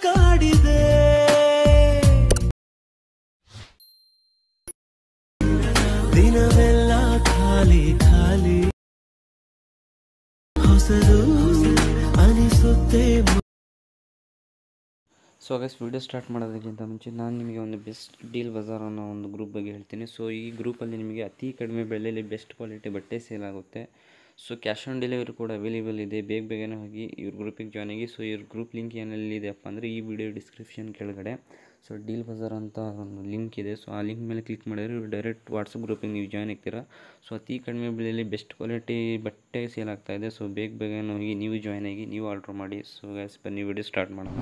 ಕಾಡಿದೆ ದಿನವೆಲ್ಲ ಖಾಲಿ ಖಾಲಿ ಹೊಸದು ಅನಿಸುತ್ತೆ. ಸೊ ಗೈಸ್, ವಿಡಿಯೋ ಸ್ಟಾರ್ಟ್ ಮಾಡೋದಕ್ಕಿಂತ ಮುಂಚೆ ನಾನು ನಿಮಗೆ ಒಂದು ಬೆಸ್ಟ್ ಡೀಲ್ ಬಜಾರ್ ಅನ್ನೋ ಒಂದು ಗ್ರೂಪ್ ಬಗ್ಗೆ ಹೇಳ್ತೀನಿ. ಸೊ ಈ ಗ್ರೂಪಲ್ಲಿ ನಿಮಗೆ ಅತಿ ಕಡಿಮೆ ಬೆಲೆಯಲ್ಲಿ ಬೆಸ್ಟ್ ಕ್ವಾಲಿಟಿ ಬಟ್ಟೆ ಸೇಲ್ ಆಗುತ್ತೆ. ಸೊ ಕ್ಯಾಶ್ ಆನ್ ಡೆಲಿವರಿ ಕೂಡ ಅವೈಲೇಬಲ್ ಇದೆ. ಬೇಗನೆ ಹೋಗಿ ಇವ್ರ ಗ್ರೂಪಿಗೆ ಜಾಯ್ನ್ ಆಗಿ. ಸೊ ಇವ್ರ ಗ್ರೂಪ್ ಲಿಂಕ್ ಏನೆಲ್ಲಿದೆಯಪ್ಪ ಅಂದರೆ ಈ ವಿಡಿಯೋ ಡಿಸ್ಕ್ರಿಪ್ಷನ್ ಕೆಳಗಡೆ ಸೊ ಡೀಲ್ ಬಜಾರ್ ಅಂತ ಒಂದು ಲಿಂಕ್ ಇದೆ. ಸೊ ಆ ಲಿಂಕ್ ಮೇಲೆ ಕ್ಲಿಕ್ ಮಾಡಿದರೆ ಇವ್ರು ಡೈರೆಕ್ಟ್ ವಾಟ್ಸಪ್ ಗ್ರೂಪಿಗೆ ನೀವು ಜಾಯ್ನ್ ಆಗ್ತೀರಾ. ಸೊ ಅತಿ ಕಡಿಮೆ ಬೆಲೆಯಲ್ಲಿ ಬೆಸ್ಟ್ ಕ್ವಾಲಿಟಿ ಬಟ್ಟೆ ಸೇಲ್ ಆಗ್ತಾಯಿದೆ. ಸೊ ಬೇಗನೆ ಹೋಗಿ ನೀವು ಜಾಯ್ನ್ ಆಗಿ ನೀವು ಆರ್ಡ್ರ್ ಮಾಡಿ. ಸೊ ಗೈಸ್, ಬನ್ನಿ ವಿಡಿಯೋ ಸ್ಟಾರ್ಟ್ ಮಾಡೋಣ.